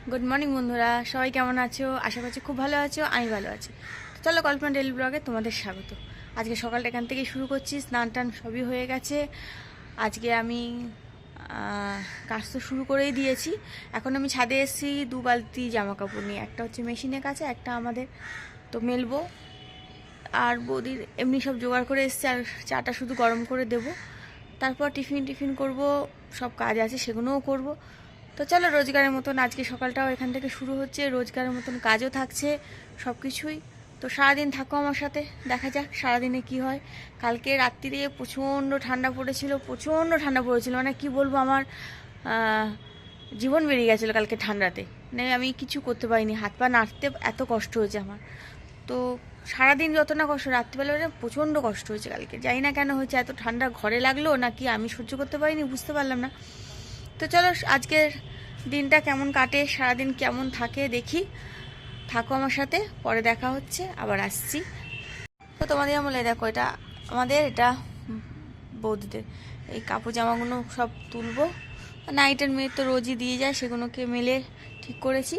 Good morning বন্ধুরা, সবাই কেমন আছো? আশা করছি খুব ভালো আছো। আমি ভালো আছি। তো চলো, কল্পনা ডেইলি ব্লগে তোমাদের স্বাগত। আজকে সকালটা এখান থেকেই শুরু করছি। স্নান টান সবই হয়ে গেছে। আজকে আমি কাজ তো শুরু করেই দিয়েছি। এখন আমি ছাদে এসেছি 2 বালতি জামা কাপড় নিয়ে। একটা হচ্ছে মেশিনের কাছে, একটা আমাদের। তো মেলবো। আর বৌদির এমনি সব জোগাড় করে এসছে, আর চাটা শুধু গরম করে দেব। তারপর টিফিন করব, সব কাজ আছে সেগুলোও করব। তো চলো, রোজগারের মতন আজকে সকালটাও এখান থেকে শুরু হচ্ছে। রোজগারের মতন কাজও থাকছে, সব কিছুই। তো সারাদিন থাকো আমার সাথে, দেখা যাক সারাদিনে কি হয়। কালকে রাত্রিরে প্রচণ্ড ঠান্ডা পড়েছিল, মানে কি বলবো, আমার জীবন বেরিয়ে গেছিলো কালকে ঠান্ডাতে। মানে আমি কিছু করতে পারিনি, হাত পা নাড়তে এত কষ্ট হয়েছে আমার। তো সারাদিন যত না কষ্ট, রাত্রিবেলা প্রচণ্ড কষ্ট হয়েছে কালকে। জানি না কেন হয়েছে, এত ঠান্ডা ঘরে লাগলো নাকি আমি সহ্য করতে পারিনি, বুঝতে পারলাম না। তো চলো, আজকের দিনটা কেমন কাটে, সারাদিন কেমন থাকে দেখি। থাকো আমার সাথে, পরে দেখা হচ্ছে, আবার আসছি। তো তোমাদের আমলে দেখো, এটা আমাদের, এটা বৌদিদের। এই কাপড় জামাগুলো সব তুলবো। নাইটের মেয়ে তো রোজই দিয়ে যায়, সেগুলোকে মেলে ঠিক করেছি।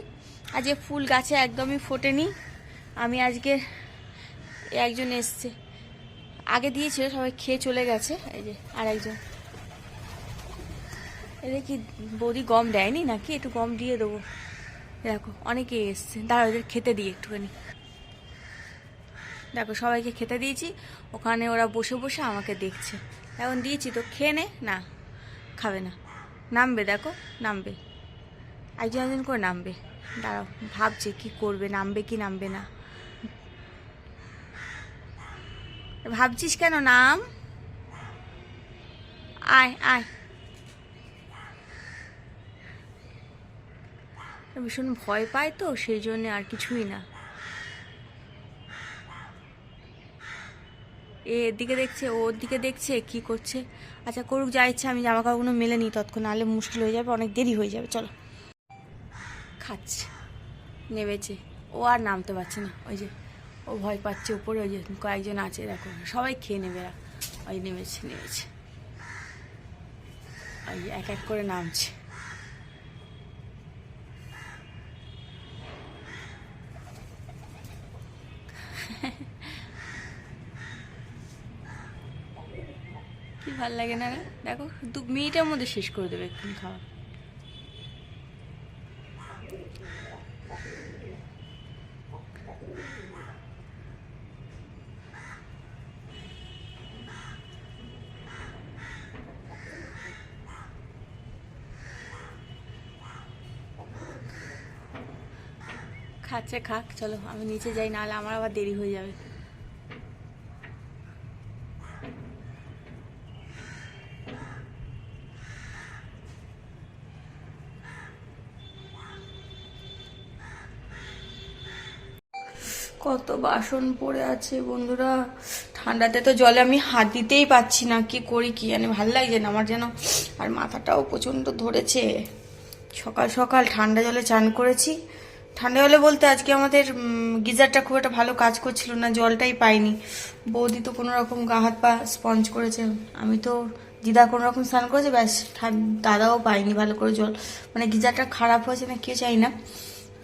আজকে ফুল গাছে একদমই ফোটেনি। আমি আজকে একজন এসছে, আগে দিয়েছিল, সবাই খেয়ে চলে গেছে। এই যে আর একজন। এদের কি বৌদি গম দেয়নি নাকি? একটু গম দিয়ে দেবো। দেখো অনেকে এসছে, দাঁড়া ওদের খেতে দিই একটুখানি। দেখো সবাইকে খেতে দিয়েছি, ওখানে ওরা বসে বসে আমাকে দেখছে। এখন দিয়েছি তো, খেয়ে নে। না, খাবে না। নামবে, দেখো নামবে, একজন একজন করে নামবে। দাঁড়াও, ভাবছে কি করবে, নামবে কি নামবে না। ভাবছিস কেন? নাম, আয় আয়। ভীষণ ভয় পায় তো, সেই জন্যে, আর কিছুই না। এদিকে দেখছে, ও ওর দিকে দেখছে কি করছে। আচ্ছা করুক, যা ইচ্ছা। আমি জামা কাপড়গুলো মেলে নিই তৎক্ষণ, নাহলে মুশকিল হয়ে যাবে, অনেক দেরি হয়ে যাবে। চলো। খাচ্ছে, নেমেছে। ও আর নামতে পারছে না, ওই যে ও ভয় পাচ্ছে উপরে। ওই যে কয়েকজন আছে, দেখো সবাই খেয়ে নেবে। ওই নেমেছে। ওই এক এক করে নামছে। কি ভাল লাগে না? দেখো 2 মিনিটের মধ্যে শেষ করে দেবে এক্ষুনি খাওয়া। খাচ্ছে, খাক। চলো আমি নিচে যাই, নাহলে আমার আবার দেরি হয়ে যাবে। কত বাসন পড়ে আছে বন্ধুরা। ঠান্ডাতে তো জলে আমি হাত দিতেই পাচ্ছি না, কি করি কি জানি, ভাল লাগছে না আমার যেন। আর মাথাটাও প্রচণ্ড ধরেছে। সকাল সকাল ঠান্ডা জলে চান করেছি। ঠান্ডা জলে বলতে আজকে আমাদের গিজারটা খুব একটা ভালো কাজ করছিল না, জলটাই পাইনি। বৌদি তো কোনো রকম গা হাত পা স্পঞ্জ করেছে, আমি তো দিদা কোনো রকম স্নান করেছে, ব্যাস। দাদাও পাইনি ভালো করে জল। মানে গিজারটা খারাপ হয়েছে না কে চাই না।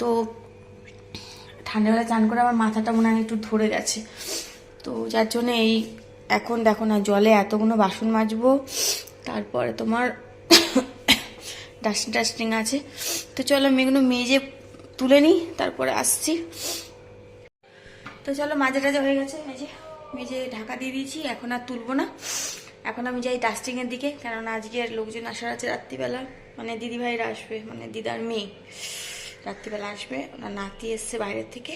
তো ঠান্ডাবেলা চান করে আমার মাথাটা মনে হয় একটু ধরে গেছে। তো যার জন্য এই এখন দেখো না, জলে এতগুলো বাসন মাজবো, তারপরে তোমার ডাস্টিং আছে। তো চলো আমি এগুলো মেজে তুলে নিই, তারপরে আসছি। তো চলো, মাজা টাজা হয়ে গেছে, মেজে ঢাকা দিয়ে দিয়েছি। এখন আর তুলবো না, এখন আমি যাই ডাস্টিংয়ের দিকে। কেননা আজকে লোকজন আসার আছে রাত্রিবেলা, মানে দিদিভাইরা আসবে, মানে দিদার মেয়ে রাত্রিবেলা আসবে। ওনার নাতি এসছে বাইরের থেকে।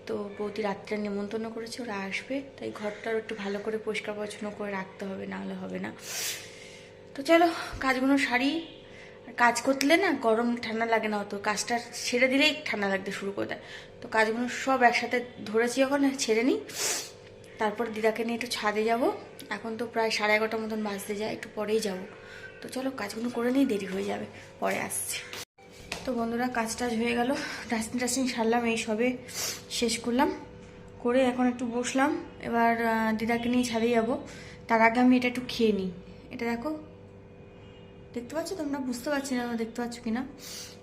তো বৌদি রাত্রে নিমন্ত্রণ করেছে, ওরা আসবে। তাই ঘরটাও একটু ভালো করে পরিষ্কার পরিচ্ছন্ন করে রাখতে হবে, না হলে হবে না। তো চলো কাজগুলো সারি। আর কাজ করলে না গরম ঠান্ডা লাগে না অত, কাজটা ছেড়ে দিলেই ঠান্ডা লাগতে শুরু করে দেয়। তো কাজগুলো সব একসাথে ধরেছি, এখন ছেড়ে নিই। তারপর দিদাকে নিয়ে একটু ছাদে যাব। এখন তো প্রায় 11:30 মতন বাজতে যায়, একটু পরেই যাব। তো চলো কাজগুলো করে নিই, দেরি হয়ে যাবে, পরে আসছি। তো বন্ধুরা, কাজ টাজ হয়ে গেল, ডাস্টিং সারলাম, এই সবে শেষ করলাম। করে এখন একটু বসলাম। এবার দিদাকে নিয়ে ছাদে যাবো। তার আগে আমি এটা একটু খেয়ে নিই। এটা দেখো, দেখতে পাচ্ছ তোমরা, বুঝতে পারছি না দেখতে পাচ্ছ কিনা।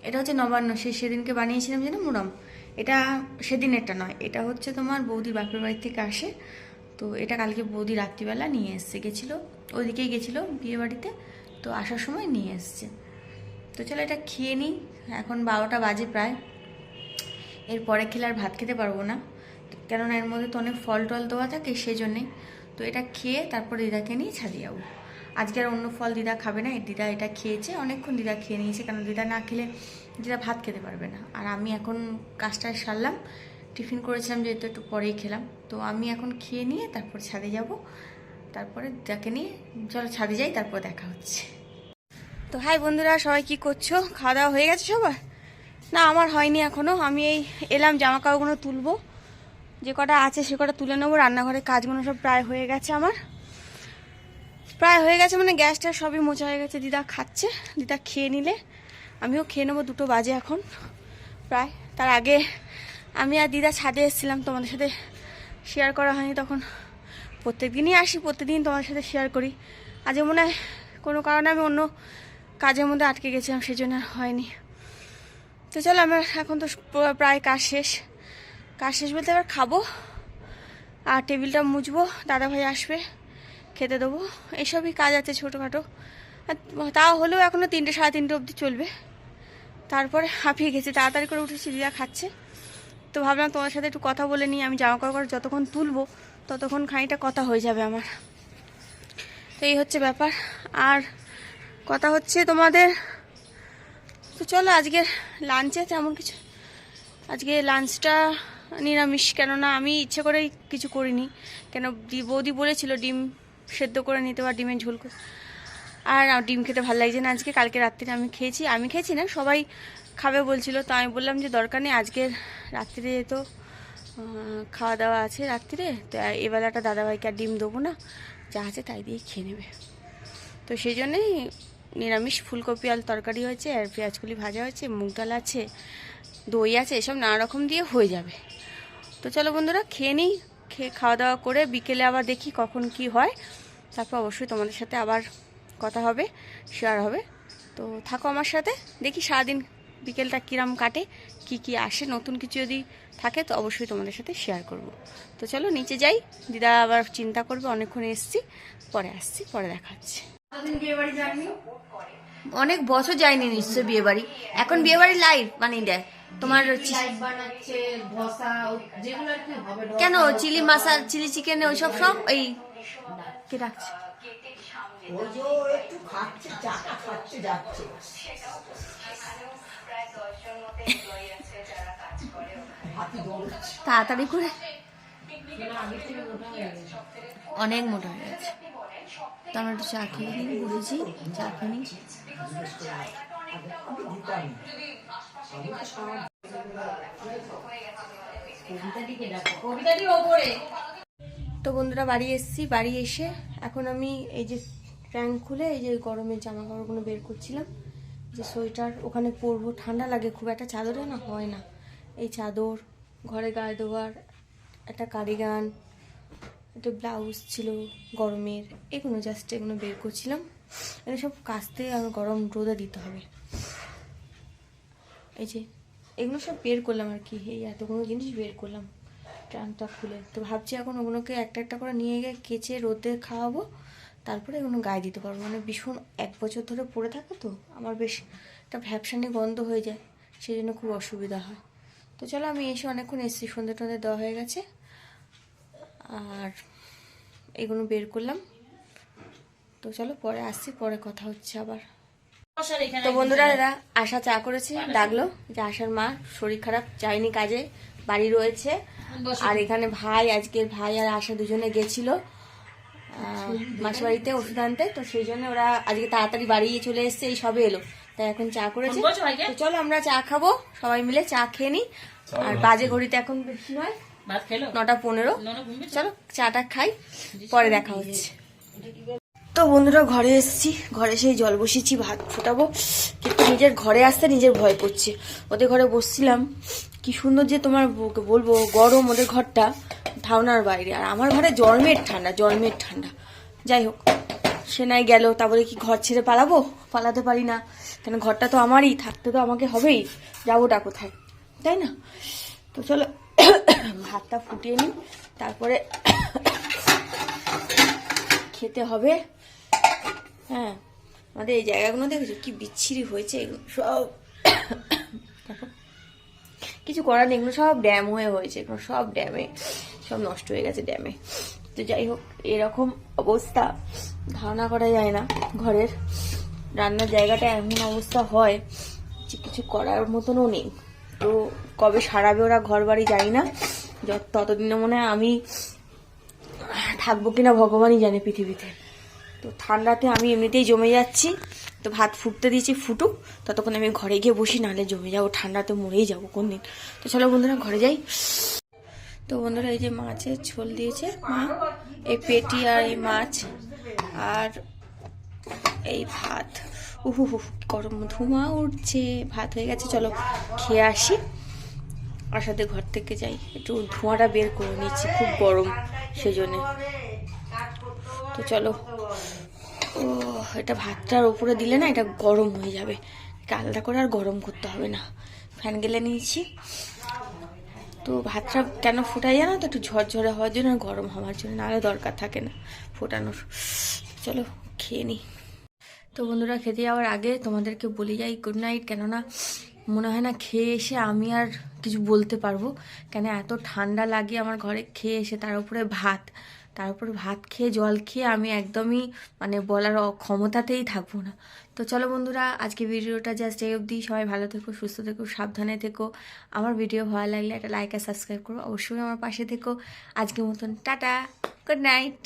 এটা হচ্ছে নবান্ন, সেদিনকে বানিয়েছিলাম যেন মুড়াম। এটা সেদিনেরটা নয়, এটা হচ্ছে তোমার বৌদির বাপের বাড়ি থেকে আসে। তো এটা কালকে বৌদি রাত্রিবেলা নিয়ে এসছে, গেছিলো ওইদিকেই গেছিলো বিয়ে বাড়িতে, তো আসার সময় নিয়ে এসছে। তো চলো এটা খেয়ে নিই, এখন 12টা বাজে প্রায়। এরপরে খেলে আর ভাত খেতে পারবো না, কেননা এর মধ্যে তো অনেক ফল টল দেওয়া থাকে, সেই জন্যেই। তো এটা খেয়ে তারপর দিদাকে নিয়ে ছাদে যাবো। আজকে আর অন্য ফল দিদা খাবে না, দিদা এটা খেয়েছে, অনেকক্ষণ দিদা খেয়ে নিয়েছে, কারণ দিদা না খেলে দিদা ভাত খেতে পারবে না। আর আমি এখন কাজটা সারলাম, টিফিন করেছিলাম যেহেতু একটু পরেই খেলাম, তো আমি এখন খেয়ে নিয়ে তারপর ছাদে যাব। তারপরে দিদাকে নিয়ে চলো ছাদে যাই, তারপর দেখা হচ্ছে। তো হাই বন্ধুরা, সবাই কি করছো? খাওয়া দাওয়া হয়ে গেছে সবার? না, আমার হয়নি এখনো। আমি এই এলাম জামা কাপড়গুলো তুলবো, যে কটা আছে সে কটা তুলে নেবো। রান্নাঘরের কাজগুলো সব প্রায় হয়ে গেছে, আমার প্রায় হয়ে গেছে, মানে গ্যাসটা সবই মোছা হয়ে গেছে। দিদা খাচ্ছে, দিদা খেয়ে নিলে আমিও খেয়ে নেবো। 2টো বাজে এখন প্রায়। তার আগে আমি আর দিদা ছাদে এসেছিলাম, তোমাদের সাথে শেয়ার করা হয়নি তখন। প্রত্যেক দিনই আসি, প্রত্যেকদিন তোমাদের সাথে শেয়ার করি। আজ মনে হয় কোনো কারণে আমি অন্য কাজের মধ্যে আটকে গেছিলাম, সেই জন্য আর হয়নি। তো চলো, আমার এখন তো প্রায় কাজ শেষ। কাজ শেষ বলতে এবার খাবো, আর টেবিলটা মুছবো, দাদাভাই আসবে, খেতে দেবো। এইসবই কাজ আছে ছোটোখাটো, তাও হলেও এখনও 3টে সাড়ে 3টে অবধি চলবে। তারপরে হাঁপিয়ে গেছি, তাড়াতাড়ি করে উঠেছি, দিদা খাচ্ছে। তো ভাবলাম তোমার সাথে একটু কথা বলে নিই। আমি জামা কাপড় যতক্ষণ তুলবো ততক্ষণ খানিকটা কথা হয়ে যাবে আমার। তো এই হচ্ছে ব্যাপার। আর কথা হচ্ছে তোমাদের, তো চলো আজকের লাঞ্চে তেমন কিছু, আজকে লাঞ্চটা নিরামিষ, কেননা আমি ইচ্ছে করে কিছু করিনি। কেন বৌদি বলেছিল ডিম সেদ্ধ করে নিতে বা ডিমের ঝোল করে, আর ডিম খেতে ভালো লাগছে না আজকে। কালকে রাত্রিরে আমি খেয়েছি না, সবাই খাবে বলছিল, তো আমি বললাম যে দরকার নেই, আজকের রাত্রিরে তো খাওয়া দাওয়া আছে রাত্রিরে, তো এবেলাটা দাদাভাইকে আর ডিম দেবো না, যা আছে তাই দিয়ে খেয়ে নেবে। তো সেই জন্যেই নিরামিষ ফুলকপি আলু তরকারি হয়েছে, আর পেঁয়াজকলি ভাজা হয়েছে, মুগ ডাল আছে, দই আছে, এসব নানা রকম দিয়ে হয়ে যাবে। তো চলো বন্ধুরা খেয়ে নিই, খাওয়া দাওয়া করে বিকেলে আবার দেখি কখন কি হয়, তারপর অবশ্যই তোমাদের সাথে আবার কথা হবে, শেয়ার হবে। তো থাকো আমার সাথে, দেখি সারাদিন বিকেলটা কিরম কাটে, কি আসে, নতুন কিছু যদি থাকে তো অবশ্যই তোমাদের সাথে শেয়ার করব। তো চলো নিচে যাই, দিদা আবার চিন্তা করবে অনেকক্ষণ এসছি, পরে আসছি, পরে দেখা হচ্ছে। বিয়ে বাড়ি যায়নি, অনেক বছর যায়নি নিশ্চয় বিয়ে বাড়ি। এখন বিয়ে বাড়ি লাইভ বানিয়ে দেয় তোমার, কেন চিলি মাসাল, চিলি চিকেন, ওইসব সব এই কে রাখছে, তাড়াতাড়ি করে অনেক মোটা হয়ে গেছে। তো আমরা একটু চা খেয়ে নিই, বলেছি চা খেয়ে নিই। তো বন্ধুরা বাড়ি এসেছি, বাড়ি এসে এখন আমি এই যে ট্যাঙ্ক খুলে এই যে গরমের জামা কাপড়গুলো বের করছিলাম, যে সোয়েটার ওখানে পরবো, ঠান্ডা লাগে খুব, একটা চাদরে না হয় না, এই চাদর, ঘরে গায়ে দেওয়ার একটা কার্ডিগান, একটা ব্লাউজ ছিল গরমের, এগুলো জাস্ট এগুলো বের করছিলাম। এগুলো সব কাচতে আর গরম রোদে দিতে হবে। এই যে এগুলো সব বের করলাম আর কি, এই এতগুলো জিনিস বের করলাম ট্যাঙ্কটা খুলে। তো ভাবছি এখন ওগুলোকে একটা একটা করে নিয়ে গিয়ে কেচে রোদে খাওয়াবো, তারপরে এগুলো গায়ে দিতে পারবো। মানে ভীষণ 1 বছর ধরে পরে থাকে তো আমার, বেশ একটা ভ্যাপসানি গন্ধ হয়ে যায়, সেই জন্য খুব অসুবিধা হয়। তো চলো আমি এসে অনেকক্ষণ এসেছি, সন্ধ্যে টন্ধে দেওয়া হয়ে গেছে, আর এগুলো বের করলাম। তো চলো পরে আসছি, পরে কথা হচ্ছে আবার। তো বন্ধুরা এরা আশা চা করেছে, ডাকলো যে আশার মা শরীর খারাপ, যায়নি কাজে, বাড়ি রয়েছে। আর এখানে ভাই, আজকের ভাই আর আশা দুজনে গেছিল মাসি বাড়িতে ওষুধ আনতে, তো সেই জন্য ওরা আজকে তাড়াতাড়ি বাড়ি চলে এসছে, এই সবে এলো, তাই এখন চা করেছে। তো চলো আমরা চা খাবো, সবাই মিলে চা খেয়ে নিই। আর বাজে ঘড়িতে এখন বেশি নয়, 9:15। চলো চাটা খাই, পরে দেখা হচ্ছে। তো বন্ধুরা ঘরে এসেছি, ঘরে সেই জল বসিয়েছি, ভাত ফোটাবো, কিন্তু নিজের ঘরে আসতে নিজের ভয় করছে। ওদের ঘরে বসছিলাম, কি সুন্দর যে তোমার বলবো গরম, ওদের ঘরটা ধারণার বাইরে, আর আমার ঘরে জন্মের ঠান্ডা। যাই হোক, সে নাই গেল, তারপরে কি ঘর ছেড়ে পালাবো? পালাতে পারি না, কেন ঘরটা তো আমারই, থাকতে তো আমাকে হবেই, যাবোটা কোথায়, তাই না? তো চলো ভাতটা ফুটিয়ে নিই, তারপরে খেতে হবে। হ্যাঁ, আমাদের এই জায়গাগুলো দেখেছো কি বিচ্ছিরি হয়েছে, এগুলো সব দেখো, কিছু করার নেই, এগুলো সব ড্যাম হয়ে হয়েছে, এগুলো সব ড্যামে, সব নষ্ট হয়ে গেছে ড্যামে। তো যাই হোক, এরকম অবস্থা ধারণা করা যায় না ঘরের, রান্নার জায়গাটা এমন অবস্থা হয় যে কিছু করার মতনও নেই। তো কবে সারাবে ওরা ঘর বাড়ি জানি না, ততদিনে মনে হয় আমি থাকবো কিনা ভগবানই জানে পৃথিবীতে। তো ঠান্ডাতে আমি এমনিতেই জমে যাচ্ছি, তো ভাত ফুটতে দিয়েছি, ফুটুক, ততক্ষণ আমি ঘরে গিয়ে বসি, নাহলে জমে যাবো, ঠান্ডাতে মরেই যাবো কোনদিন। তো চলো বন্ধুরা ঘরে যাই। তো বন্ধুরা এই যে মাছের ঝোল দিয়েছে মা, এই পেটি আর এই মাছ আর এই ভাত, উহু হু গরম ধোঁয়া উঠছে, ভাত হয়ে গেছে, চলো খেয়ে আসি। আর সাথে ঘর থেকে যাই, একটু ধোঁয়াটা বের করে নিচ্ছি, খুব গরম সেজন্য। তো চলো, ও এটা ভাতটার উপরে দিলে না এটা গরম হয়ে যাবে, আলাদা করে আর গরম করতে হবে না। ফ্যান গেলে নিয়েছি। তো ভাতটা কেন ফোটাই জানো তো, একটু ঝরঝরে হওয়ার জন্য আর গরম হওয়ার জন্য, নাহলে দরকার থাকে না ফোটানোর। চলো খেয়ে নিই। তো বন্ধুরা খেতে যাওয়ার আগে তোমাদেরকে বলে যাই গুড নাইট, কেননা মনে হয় না খেয়ে এসে আমি আর কিছু বলতে পারবো, কেন এত ঠান্ডা লাগে আমার ঘরে, খেয়ে এসে তার উপরে ভাত খেয়ে জল খেয়ে আমি একদমই মানে বলার ক্ষমতাতেই থাকবো না। তো চলো বন্ধুরা, আজকে ভিডিওটা জাস্ট এই অবধি। সবাই ভালো থেকো, সুস্থ থেকো, সাবধানে থেকো। আমার ভিডিও ভালো লাগলে একটা লাইক আর সাবস্ক্রাইব করো, অবশ্যই আমার পাশে থেকো। আজকের মতন টাটা, গুড নাইট।